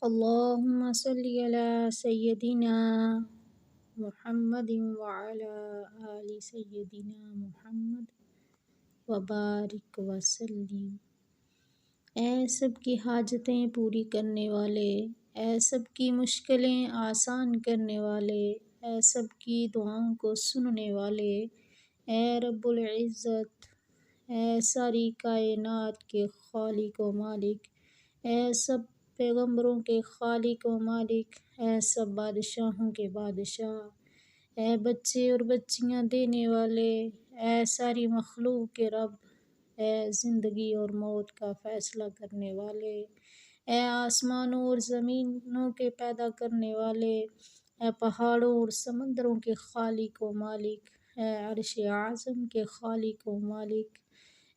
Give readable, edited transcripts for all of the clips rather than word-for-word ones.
اللهم صل على سيدنا محمد وعلى آل سيدنا محمد وبارک وسلم۔ اے سب کی حاجتیں پوری کرنے والے، اے سب کی مشکلیں آسان کرنے والے، اے سب کی دعاؤں کو سننے والے، اے رب العزت، اے ساری کائنات کے خالق و مالک، اے سب پیغمبروں کے خالق و مالک، اے سب بادشاہوں کے بادشاہ، اے بچے اور بچیاں دینے والے، اے ساری مخلوق کے رب، اے زندگی اور موت کا فیصلہ کرنے والے، اے آسمانوں اور زمینوں کے پیدا کرنے والے، اے پہاڑوں اور سمندروں کے خالق و مالک، اے عرش اعظم کے خالق و مالک،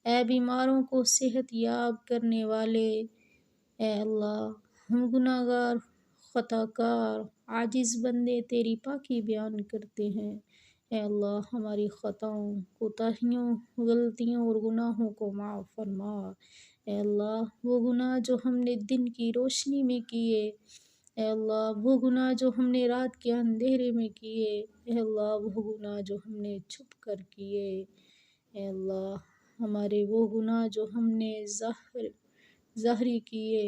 اے بیماروں کو صحت یاب کرنے والے، اے اللہ، ہم گناہ گار، خطا کار، عاجز بندے تیری پاکی بیان کرتے ہیں۔ اے اللہ، ہماری خطاؤں، کوتاہیوں، غلطیوں اور گناہوں کو معاف فرما۔ اے اللہ، وہ گناہ جو ہم نے دن کی روشنی میں کیے، اے اللہ، وہ گناہ جو ہم نے رات کے اندھیرے میں کیے، اے اللہ، وہ گناہ جو ہم نے چھپ کر کیے، اے اللہ، ہمارے وہ گناہ جو ہم نے ظاہری کیے،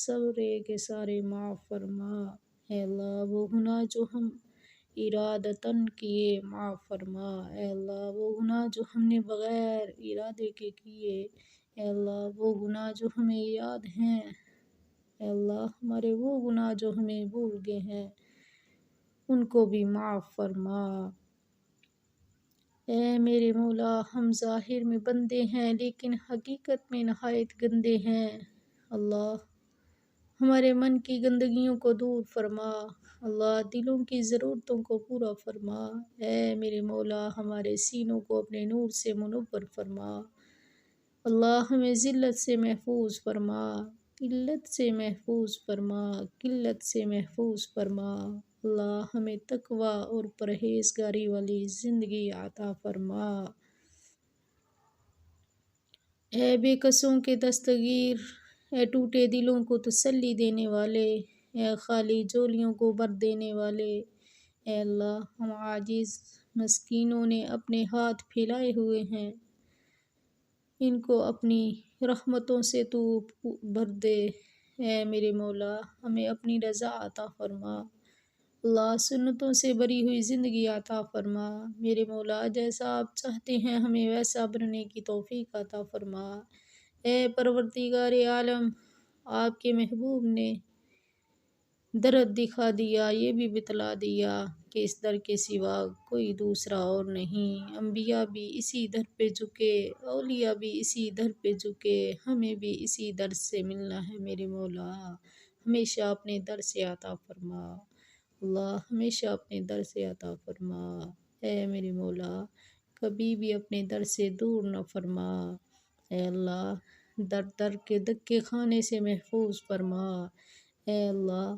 سارے کے سارے معاف فرما۔ اے اللہ، وہ گناہ جو ہم ارادتاً کیے، معاف فرما۔ اے اللہ، وہ گناہ جو ہم نے بغیر ارادے کے کیے، اے اللہ، وہ گناہ جو ہمیں یاد ہیں، اے اللہ، ہمارے وہ گناہ جو ہمیں بھول گئے ہیں، ان کو بھی معاف فرما۔ اے میرے مولا، ہم ظاہر میں بندے ہیں لیکن حقیقت میں نہایت گندے ہیں۔ اللہ، ہمارے من کی گندگیوں کو دور فرما۔ اللہ، دلوں کی ضرورتوں کو پورا فرما۔ اے میرے مولا، ہمارے سینوں کو اپنے نور سے منور فرما۔ اللہ، ہمیں ذلت سے محفوظ فرما، قلت سے محفوظ فرما، قلت سے محفوظ فرما۔ اللہ، ہمیں تقوی اور پرہیزگاری والی زندگی عطا فرما۔ اے بے کسوں کے دستگیر، اے ٹوٹے دلوں کو تسلی دینے والے، اے خالی جولیوں کو بھر دینے والے، اے اللہ، ہم عاجز مسکینوں نے اپنے ہاتھ پھیلائے ہوئے ہیں، ان کو اپنی رحمتوں سے تو بھر دے۔ اے میرے مولا، ہمیں اپنی رضا عطا فرما۔ اللہ، سنتوں سے بری ہوئی زندگی عطا فرما۔ میرے مولا، جیسا آپ چاہتے ہیں ہمیں ویسا بننے کی توفیق عطا فرما۔ اے پروردگار عالم، آپ کے محبوب نے درد دکھا دیا، یہ بھی بتلا دیا کہ اس در کے سوا کوئی دوسرا اور نہیں۔ انبیاء بھی اسی در پہ جھکے، اولیاء بھی اسی در پہ جھکے، ہمیں بھی اسی در سے ملنا ہے۔ میرے مولا، ہمیشہ اپنے در سے عطا فرما۔ اللہ، ہمیشہ اپنے در سے عطا فرما۔ اے میرے مولا، کبھی بھی اپنے در سے دور نہ فرما۔ اے اللہ، در در کے دھکے کھانے سے محفوظ فرما۔ اے اللہ،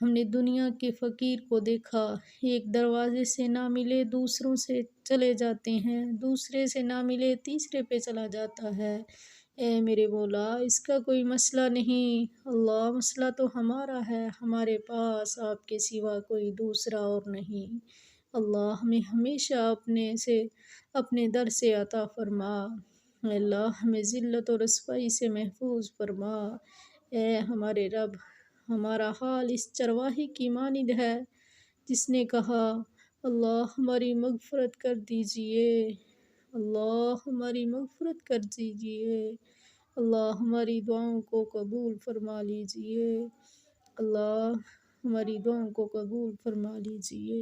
ہم نے دنیا کے فقیر کو دیکھا، ایک دروازے سے نہ ملے دوسروں سے چلے جاتے ہیں، دوسرے سے نہ ملے تیسرے پہ چلا جاتا ہے۔ اے میرے مولا، اس کا کوئی مسئلہ نہیں۔ اللہ، مسئلہ تو ہمارا ہے، ہمارے پاس آپ کے سوا کوئی دوسرا اور نہیں۔ اللہ، ہمیں ہمیشہ اپنے در سے عطا فرما۔ اے اللہ، ہمیں ذلت و رسوائی سے محفوظ فرما۔ اے ہمارے رب، ہمارا حال اس چرواہے کی مانند ہے جس نے کہا، اللہ ہماری مغفرت کر دیجئے، اللہ ہماری مغفرت کر دیجئے، اللہ ہماری دعاؤں کو قبول فرما لیجئے، اللہ ہماری دعاؤں کو قبول فرما لیجئے۔